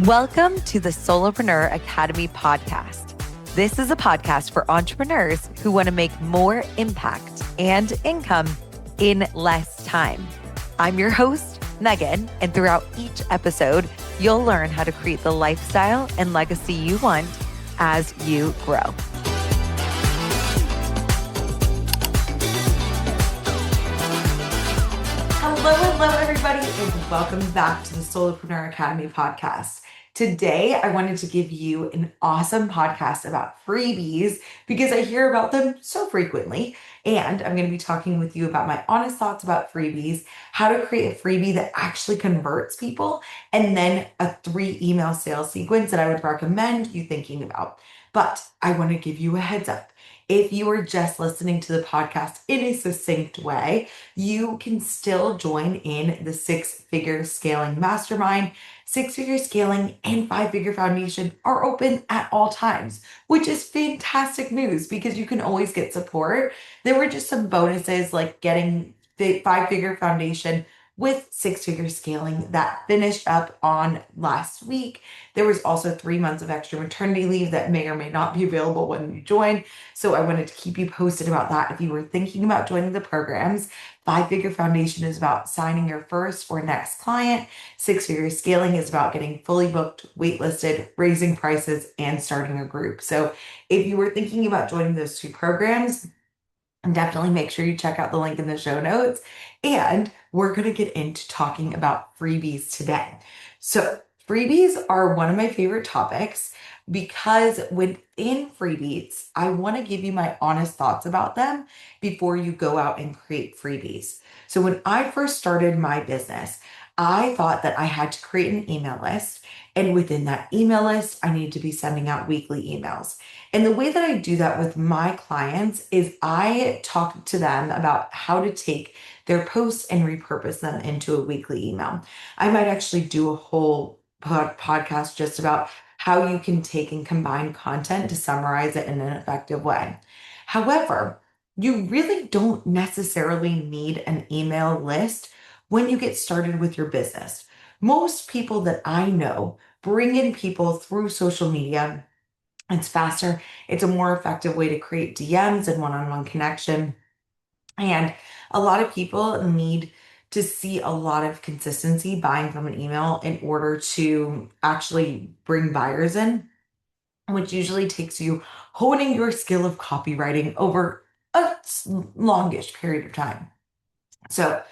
Welcome to the Solopreneur Academy Podcast. This is a podcast for entrepreneurs who want to make more impact and income in less time. I'm your host, Megan, and throughout each episode, you'll learn how to create the lifestyle and legacy you want as you grow. Hello, everybody, and welcome back to the Solopreneur Academy Podcast. Today, I wanted to give you an awesome podcast about freebies because I hear about them so frequently. And I'm going to be talking with you about my honest thoughts about freebies, how to create a freebie that actually converts people, and then a 3 email sales sequence that I would recommend you thinking about. But I want to give you a heads up. If you are just listening to the podcast in a succinct way, you can still join in the 6-figure scaling mastermind. 6-figure scaling and 5-figure foundation are open at all times, which is fantastic news because you can always get support. There were just some bonuses like getting the 5-figure foundation with 6-figure scaling that finished up on last week. There was also 3 months of extra maternity leave that may or may not be available when you join. So I wanted to keep you posted about that. If you were thinking about joining the programs, 5-figure foundation is about signing your first or next client. 6-figure scaling is about getting fully booked, waitlisted, raising prices, and starting a group. So if you were thinking about joining those 2 programs, definitely make sure you check out the link in the show notes. And we're going to get into talking about freebies today. So freebies are one of my favorite topics because within freebies, I want to give you my honest thoughts about them before you go out and create freebies. So when I first started my business, I thought that I had to create an email list. And within that email list, I need to be sending out weekly emails. And the way that I do that with my clients is I talk to them about how to take their posts and repurpose them into a weekly email. I might actually do a whole podcast just about how you can take and combine content to summarize it in an effective way. However, you really don't necessarily need an email list when you get started with your business. Most people that I know bring in people through social media. It's faster. It's a more effective way to create DMs and one-on-one connection. And a lot of people need to see a lot of consistency buying from an email in order to actually bring buyers in, which usually takes you honing your skill of copywriting over a longish period of time. So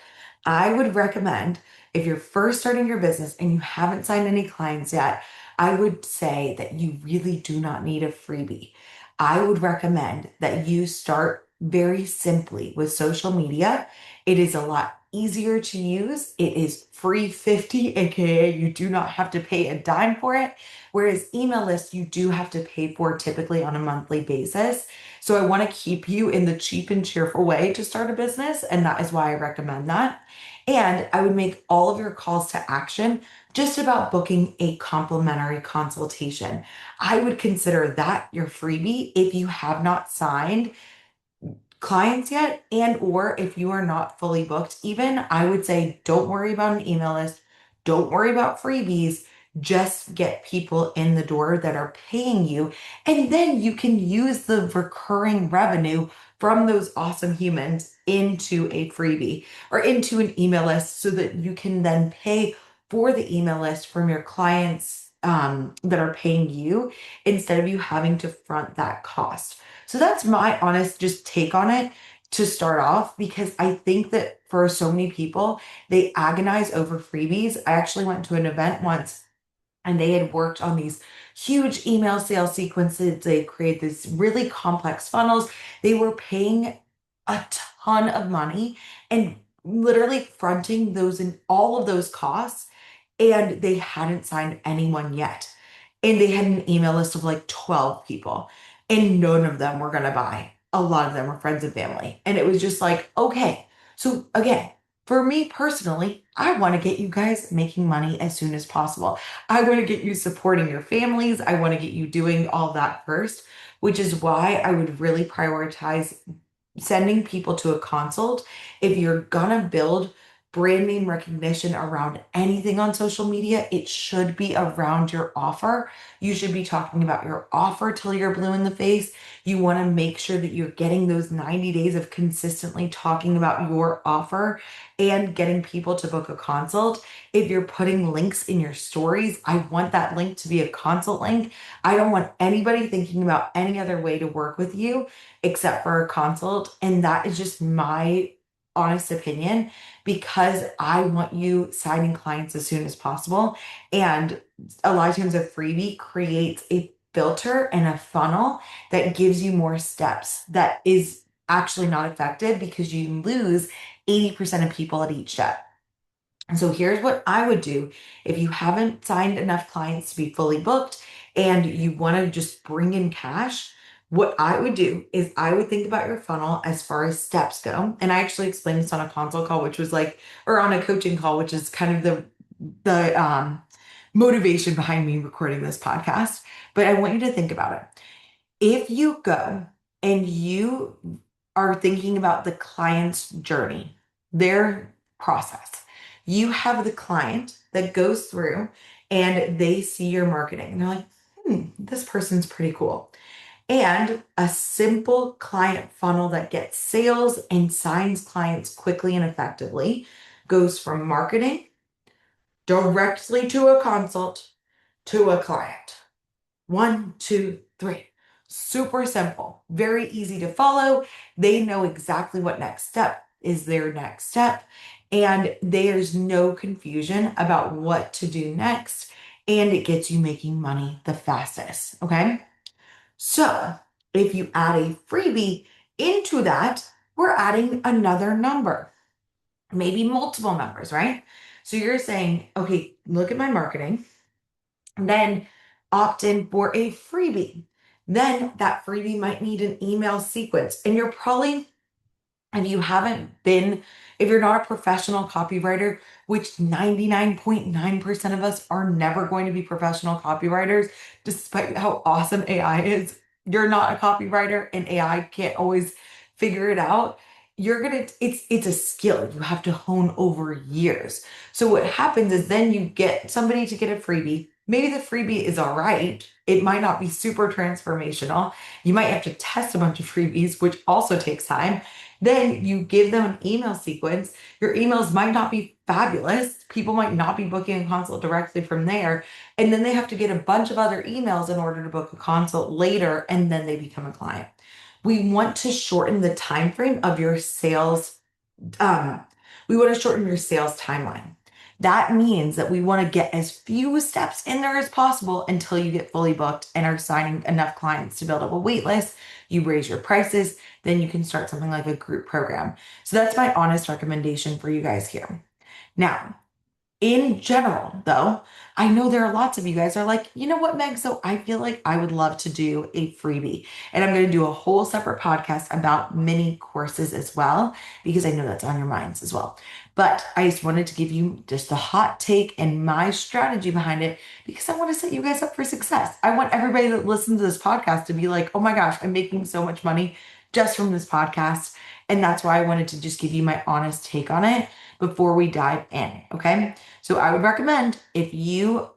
I would recommend if you're first starting your business and you haven't signed any clients yet, I would say that you really do not need a freebie. I would recommend that you start very simply with social media. It is a lot easier to use. It is free 50, aka you do not have to pay a dime for it. Whereas email lists, you do have to pay for typically on a monthly basis. So I want to keep you in the cheap and cheerful way to start a business. And that is why I recommend that. And I would make all of your calls to action just about booking a complimentary consultation. I would consider that your freebie if you have not signed clients yet, and or if you are not fully booked even, I would say don't worry about an email list. Don't worry about freebies. Just get people in the door that are paying you. And then you can use the recurring revenue from those awesome humans into a freebie or into an email list so that you can then pay for the email list from your clients that are paying you instead of you having to front that cost. So that's my honest just take on it to start off, because I think that for so many people, they agonize over freebies. I actually went to an event once and they had worked on these huge email sales sequences. They created these really complex funnels. They were paying a ton of money and literally fronting those and all of those costs. And they hadn't signed anyone yet. And they had an email list of like 12 people. And none of them were going to buy. A lot of them were friends and family. And it was just like, okay. So again, for me personally, I want to get you guys making money as soon as possible. I want to get you supporting your families. I want to get you doing all that first, which is why I would really prioritize sending people to a consult. If you're going to build brand name recognition around anything on social media, it should be around your offer. You should be talking about your offer till you're blue in the face. You want to make sure that you're getting those 90 days of consistently talking about your offer and getting people to book a consult. If you're putting links in your stories, I want that link to be a consult link. I don't want anybody thinking about any other way to work with you except for a consult. And that is just my honest opinion because I want you signing clients as soon as possible. And a lot of times a freebie creates a filter and a funnel that gives you more steps that is actually not effective because you lose 80% of people at each step. And so here's what I would do if you haven't signed enough clients to be fully booked and you want to just bring in cash. What I would do is I would think about your funnel as far as steps go. And I actually explained this on a consult call, which was like, or on a coaching call, which is kind of the motivation behind me recording this podcast. But I want you to think about it. If you go and you are thinking about the client's journey, their process, you have the client that goes through and they see your marketing and they're like, this person's pretty cool. And a simple client funnel that gets sales and signs clients quickly and effectively goes from marketing directly to a consult to a client. 1, 2, 3. Super simple, very easy to follow. They know exactly what next step is their next step, and there's no confusion about what to do next, and it gets you making money the fastest. Okay. So if you add a freebie into that, we're adding another number, maybe multiple numbers, right? So you're saying, okay, look at my marketing, then opt in for a freebie. Then that freebie might need an email sequence. And you're probably, if you haven't been, if you're not a professional copywriter, which 99.9% of us are never going to be professional copywriters, despite how awesome AI is, you're not a copywriter and AI can't always figure it out. It's a skill you have to hone over years. So what happens is then you get somebody to get a freebie. Maybe the freebie is all right. It might not be super transformational. You might have to test a bunch of freebies, which also takes time. Then you give them an email sequence. Your emails might not be fabulous. People might not be booking a consult directly from there. And then they have to get a bunch of other emails in order to book a consult later, and then they become a client. We want to shorten the time frame of your sales. Um, we want to shorten your sales timeline. That means that we want to get as few steps in there as possible until you get fully booked and are signing enough clients to build up a wait list. You raise your prices, then you can start something like a group program. So that's my honest recommendation for you guys here. Now, in general, though, I know there are lots of you guys are like, you know what, Meg? So I feel like I would love to do a freebie. And I'm going to do a whole separate podcast about mini courses as well, because I know that's on your minds as well. But I just wanted to give you just the hot take and my strategy behind it because I want to set you guys up for success. I want everybody that listens to this podcast to be like, oh my gosh, I'm making so much money just from this podcast. And that's why I wanted to just give you my honest take on it before we dive in. Okay. So I would recommend if you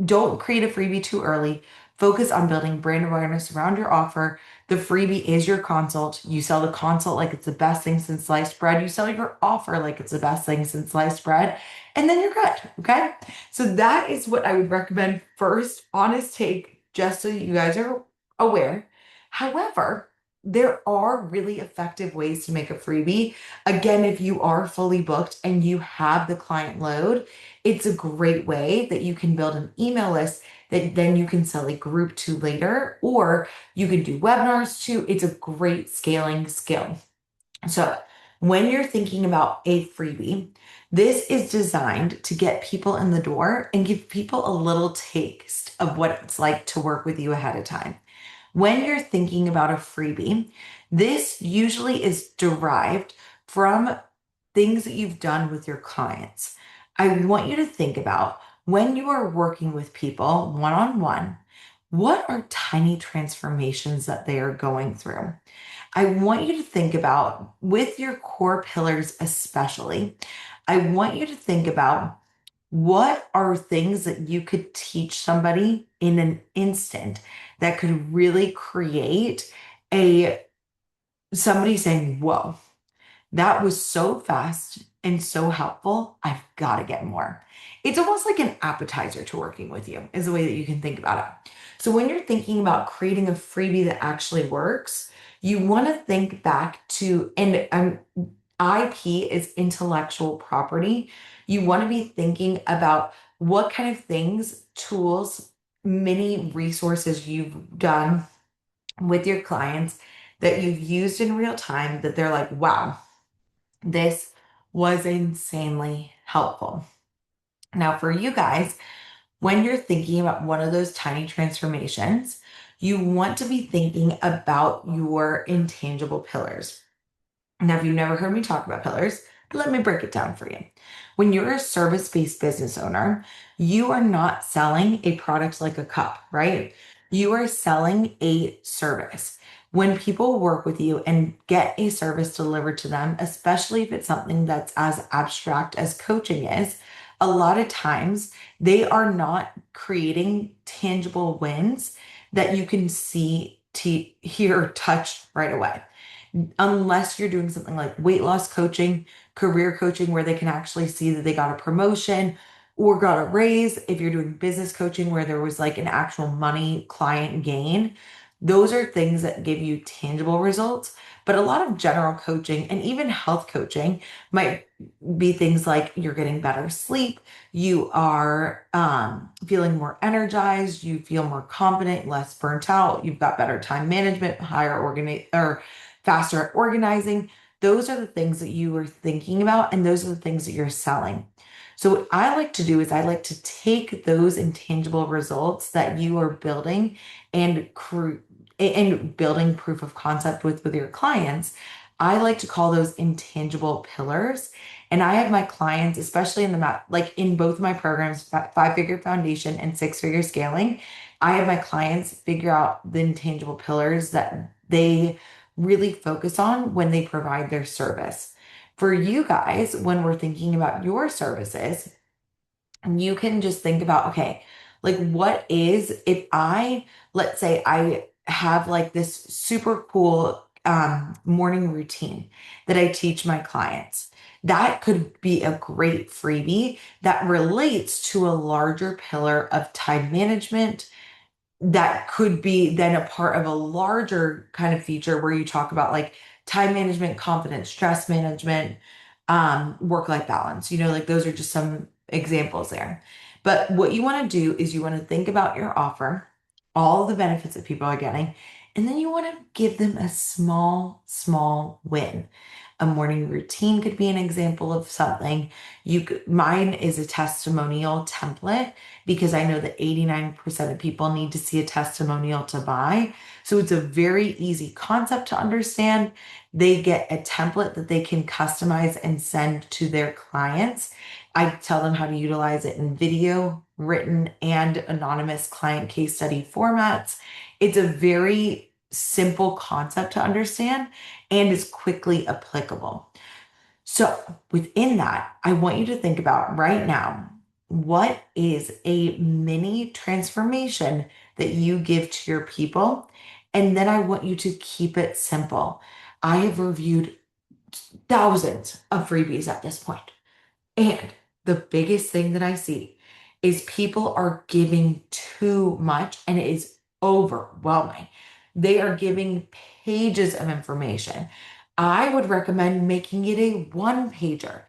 don't create a freebie too early, focus on building brand awareness around your offer. The freebie is your consult. You sell the consult like it's the best thing since sliced bread. You sell your offer like it's the best thing since sliced bread. And then you're good. Okay. So that is what I would recommend first, honest take, just so you guys are aware. However, there are really effective ways to make a freebie. Again, if you are fully booked and you have the client load, it's a great way that you can build an email list that then you can sell a group to later, or you can do webinars too. It's a great scaling skill. So when you're thinking about a freebie, this is designed to get people in the door and give people a little taste of what it's like to work with you ahead of time. When you're thinking about a freebie, this usually is derived from things that you've done with your clients. I want you to think about when you are working with people one on one, what are tiny transformations that they are going through? I want you to think about with your core pillars, especially. I want you to think about what are things that you could teach somebody in an instant that could really create a somebody saying, whoa, that was so fast and so helpful. I've got to get more. It's almost like an appetizer to working with you, is the way that you can think about it. So, when you're thinking about creating a freebie that actually works, you want to think back to, and IP is intellectual property. You want to be thinking about what kind of things, tools, many resources you've done with your clients that you've used in real time that they're like, wow, this was insanely helpful. Now, for you guys, when you're thinking about one of those tiny transformations, you want to be thinking about your intangible pillars. Now, if you've never heard me talk about pillars, let me break it down for you. When you're a service-based business owner, you are not selling a product like a cup, right? You are selling a service. When people work with you and get a service delivered to them, especially if it's something that's as abstract as coaching is, a lot of times they are not creating tangible wins that you can see, hear, touch right away unless you're doing something like weight loss coaching, career coaching, where they can actually see that they got a promotion or got a raise. If you're doing business coaching, where there was like an actual money client gain, those are things that give you tangible results. But a lot of general coaching and even health coaching might be things like you're getting better sleep, you are feeling more energized, you feel more confident, less burnt out, you've got better time management, higher or faster at organizing. Those are the things that you are thinking about, and those are the things that you're selling. So, what I like to do is I like to take those intangible results that you are building and building proof of concept with your clients. I like to call those intangible pillars. And I have my clients, especially in like in both my programs, five-figure foundation and six-figure scaling, I have my clients figure out the intangible pillars that they really focus on when they provide their service. For you guys, when we're thinking about your services, you can just think about, okay, like what is, if let's say I have like this super cool morning routine that I teach my clients. That could be a great freebie that relates to a larger pillar of time management, that could be then a part of a larger kind of feature where you talk about like time management, confidence, stress management, work-life balance. Like those are just some examples there. But what you want to do is you want to think about your offer, all the benefits that people are getting, and then you want to give them a small, small win. A morning routine could be an example of something. Mine is a testimonial template because I know that 89% of people need to see a testimonial to buy. So it's a very easy concept to understand. They get a template that they can customize and send to their clients. I tell them how to utilize it in video, written, and anonymous client case study formats. It's a very simple concept to understand and is quickly applicable. So, within that, I want you to think about right now, what is a mini transformation that you give to your people? And then I want you to keep it simple. I have reviewed thousands of freebies at this point. And the biggest thing that I see is people are giving too much and it is overwhelming. They are giving pages of information. I would recommend making it a one pager.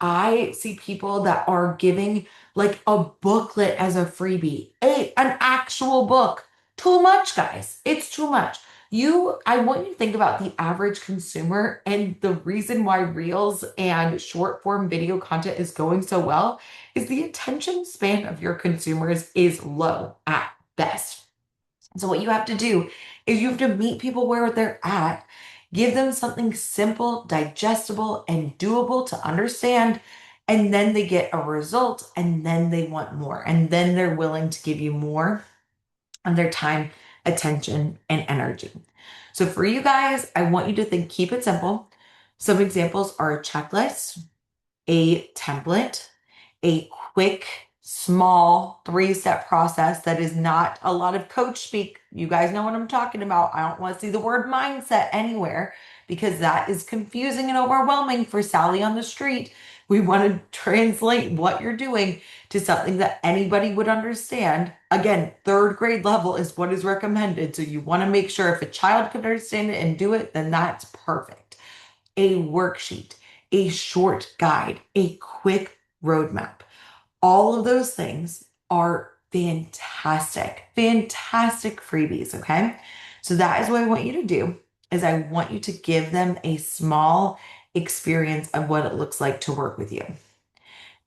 I see people that are giving like a booklet as a freebie, an actual book. Too much, guys. It's too much. I want you to think about the average consumer, and the reason why reels and short form video content is going so well is the attention span of your consumers is low at best. So what you have to do is you have to meet people where they're at, give them something simple, digestible, and doable to understand, and then they get a result, and then they want more, and then they're willing to give you more of their time, attention, and energy. So for you guys, I want you to keep it simple. Some examples are a checklist, a template, a quick, small 3-step process that is not a lot of coach speak. You guys know what I'm talking about. I don't want to see the word mindset anywhere because that is confusing and overwhelming for Sally on the street. We want to translate what you're doing to something that anybody would understand. Again, third grade level is what is recommended. So you want to make sure if a child can understand it and do it, then that's perfect. A worksheet, a short guide, a quick roadmap. All of those things are fantastic, fantastic freebies. Okay. So that is what I want you to do is I want you to give them a small experience of what it looks like to work with you.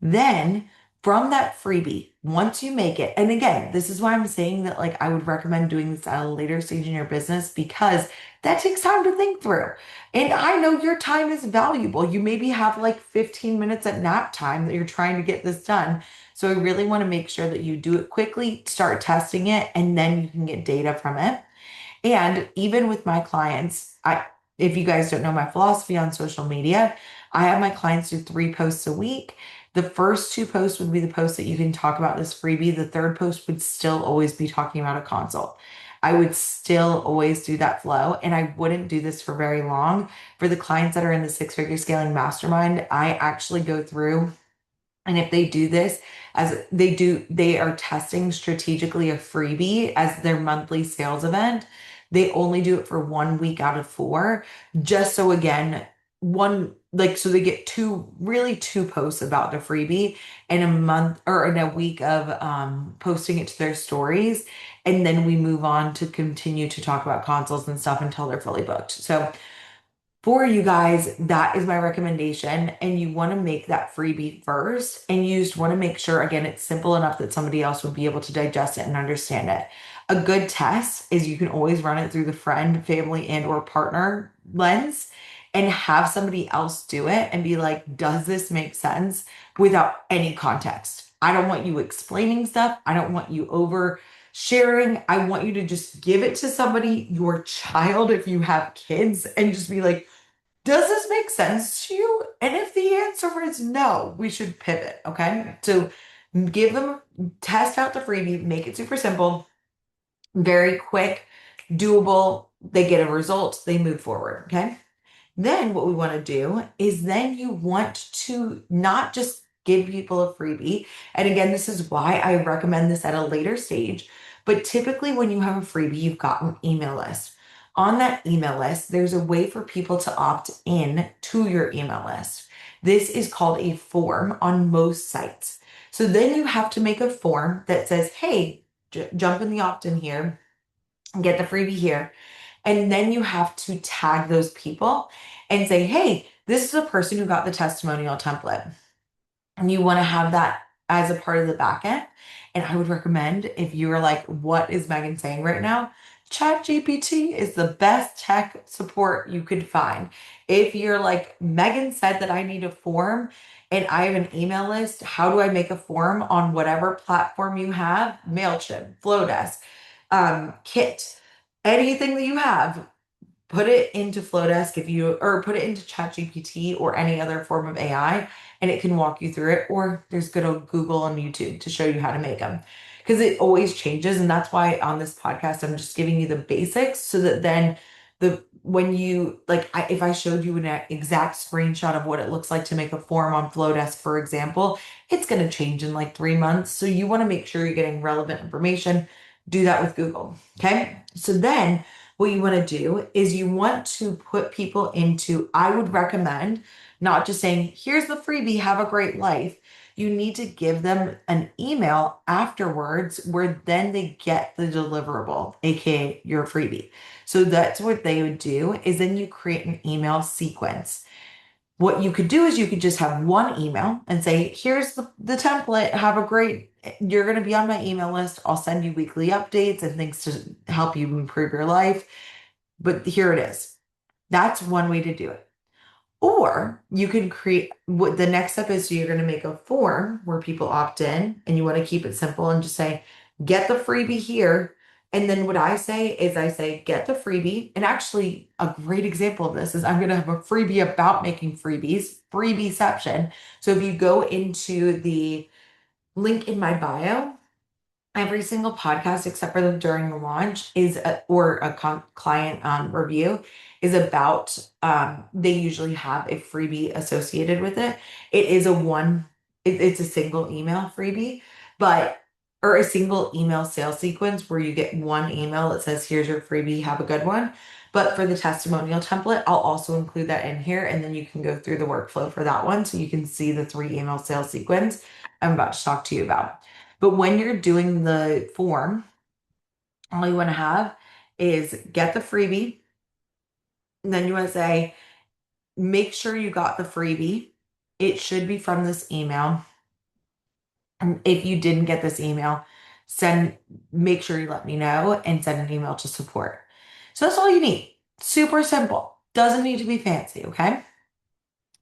Then from that freebie, once you make it, and again, this is why I'm saying that like I would recommend doing this at a later stage in your business because that takes time to think through. And I know your time is valuable. You maybe have like 15 minutes at nap time that you're trying to get this done. So I really want to make sure that you do it quickly, start testing it, and then you can get data from it. And even with my clients, if you guys don't know my philosophy on social media, I have my clients do 3 posts a week. The first 2 posts would be the posts that you can talk about this freebie. The third post would still always be talking about a consult. I would still always do that flow, and I wouldn't do this for very long. For the clients that are in the 6-figure scaling mastermind, I actually go through, and if they do this as they do, they are testing strategically a freebie as their monthly sales event. They only do it for 1 week out of 4, just so again, so they get really 2 posts about the freebie in a month or in a week of posting it to their stories. And then we move on to continue to talk about consults and stuff until they're fully booked. So for you guys, that is my recommendation. And you want to make that freebie first. And you just want to make sure, again, it's simple enough that somebody else would be able to digest it and understand it. A good test is you can always run it through the friend, family, and or partner lens and have somebody else do it and be like, does this make sense without any context? I don't want you explaining stuff. I don't want you over sharing. I want you to just give it to somebody, your child, if you have kids, and just be like, does this make sense to you? And if the answer is no, we should pivot. Okay. So give them, test out the freebie, make it super simple, very quick, doable. They get a result, they move forward. Okay. Then what we want to do is then you want to not just give people a freebie. And again, this is why I recommend this at a later stage. But typically when you have a freebie, you've got an email list. On that email list, there's a way for people to opt in to your email list. This is called a form on most sites. So then you have to make a form that says, hey, jump in the opt-in here, get the freebie here. And then you have to tag those people and say, hey, this is a person who got the testimonial template. And you want to have that as a part of the back end. And I would recommend if you are like, what is Megan saying right now? ChatGPT is the best tech support you could find. If you're like, Megan said that I need a form and I have an email list, how do I make a form on whatever platform you have? MailChimp, Flowdesk, Kit, anything that you have, put it into Flowdesk or put it into ChatGPT or any other form of AI, and it can walk you through it. Or there's good old Google and YouTube to show you how to make them because it always changes. And that's why on this podcast, I'm just giving you the basics so that then when you if I showed you an exact screenshot of what it looks like to make a form on Flowdesk, for example, it's going to change in like 3 months. So you want to make sure you're getting relevant information. Do that with Google. Okay. So then what you want to do is you want to put people into, I would recommend not just saying, here's the freebie, have a great life. You need to give them an email afterwards where then they get the deliverable, aka your freebie. So that's what they would do is then you create an email sequence. What you could do is you could just have one email and say, here's the template. You're going to be on my email list. I'll send you weekly updates and things to help you improve your life. But here it is. That's one way to do it. Or you can create what the next step is. So you're going to make a form where people opt in and you want to keep it simple and just say, get the freebie here. And then what I say is I say, get the freebie. And actually, a great example of this is I'm going to have a freebie about making freebies, freebieception. So if you go into the link in my bio, every single podcast except for the during the launch or a client review is about they usually have a freebie associated with it. It is it's a single email freebie, but or a single email sales sequence where you get one email that says here's your freebie, have a good one. But for the testimonial template, I'll also include that in here, and then you can go through the workflow for that one so you can see the 3 email sales sequence I'm about to talk to you about. But when you're doing the form, all you want to have is get the freebie. And then you want to say, make sure you got the freebie. It should be from this email. And if you didn't get this email, make sure you let me know and send an email to support. So that's all you need. Super simple. Doesn't need to be fancy, okay?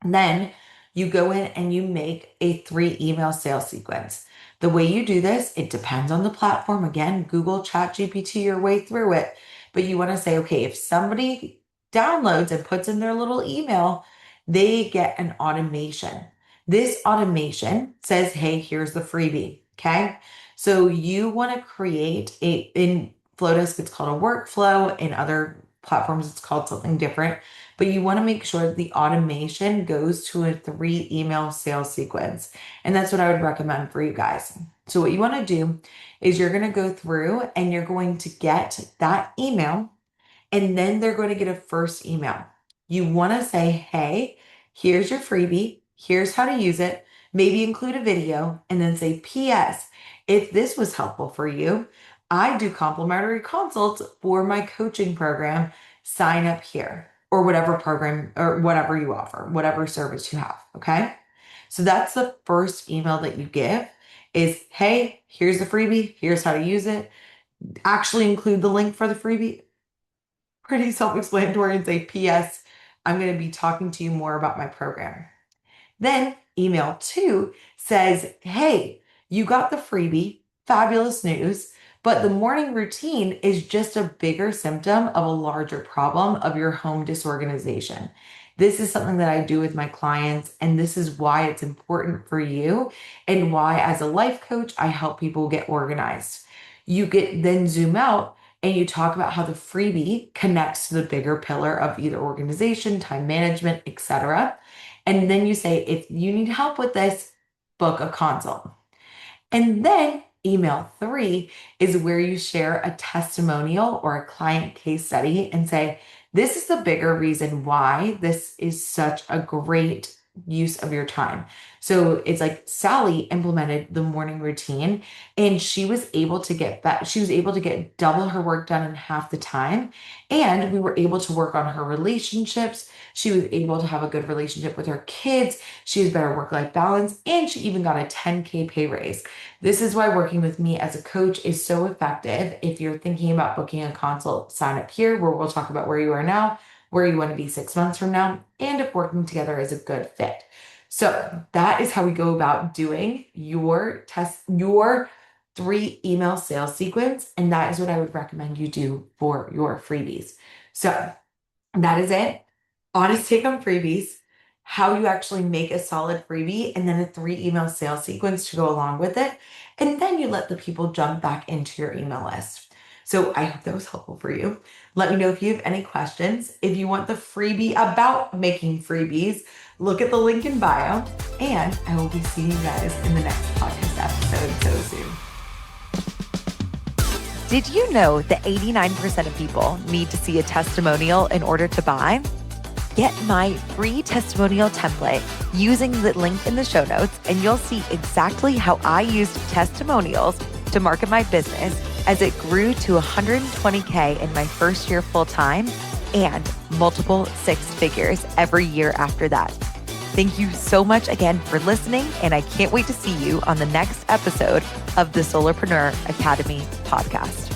And then you go in and you make a 3 email sales sequence. The way you do this, it depends on the platform. Again, Google, ChatGPT your way through it. But you want to say, okay, if somebody downloads and puts in their little email, they get an automation. This automation says, hey, here's the freebie. Okay. So you want to create in Flowdesk, it's called a workflow. In other platforms, it's called something different. But you want to make sure that the automation goes to a 3 email sales sequence. And that's what I would recommend for you guys. So what you want to do is you're going to go through and you're going to get that email, and then they're going to get a first email. You want to say, hey, here's your freebie. Here's how to use it. Maybe include a video, and then say, P.S. If this was helpful for you, I do complimentary consults for my coaching program. Sign up here, or whatever program or whatever you offer, whatever service you have. Okay. So that's the first email that you give is, hey, here's the freebie. Here's how to use it. Actually include the link for the freebie. Pretty self-explanatory, and say, P.S. I'm going to be talking to you more about my program. Then email 2 says, hey, you got the freebie, fabulous news, but the morning routine is just a bigger symptom of a larger problem of your home disorganization. This is something that I do with my clients, and this is why it's important for you and why, as a life coach, I help people get organized. You then zoom out and you talk about how the freebie connects to the bigger pillar of either organization, time management, etc. And then you say, if you need help with this, book a consult. And then email 3 is where you share a testimonial or a client case study and say, this is the bigger reason why this is such a great use of your time. So it's like Sally implemented the morning routine, and she was able to get double her work done in half the time. And we were able to work on her relationships. She was able to have a good relationship with her kids. She has better work-life balance, and she even got a 10K pay raise. This is why working with me as a coach is so effective. If you're thinking about booking a consult, sign up here where we'll talk about where you are now, where you want to be 6 months from now, and if working together is a good fit. So that is how we go about doing your 3 email sales sequence. And that is what I would recommend you do for your freebies. So that is it. Honest take on freebies, how you actually make a solid freebie, and then a 3 email sales sequence to go along with it. And then you let the people jump back into your email list. So I hope that was helpful for you. Let me know if you have any questions. If you want the freebie about making freebies, look at the link in bio, and I will be seeing you guys in the next podcast episode so soon. Did you know that 89% of people need to see a testimonial in order to buy? Get my free testimonial template using the link in the show notes, and you'll see exactly how I used testimonials to market my business as it grew to 120K in my first year full-time and multiple 6 figures every year after that. Thank you so much again for listening, and I can't wait to see you on the next episode of the Solopreneur Academy Podcast.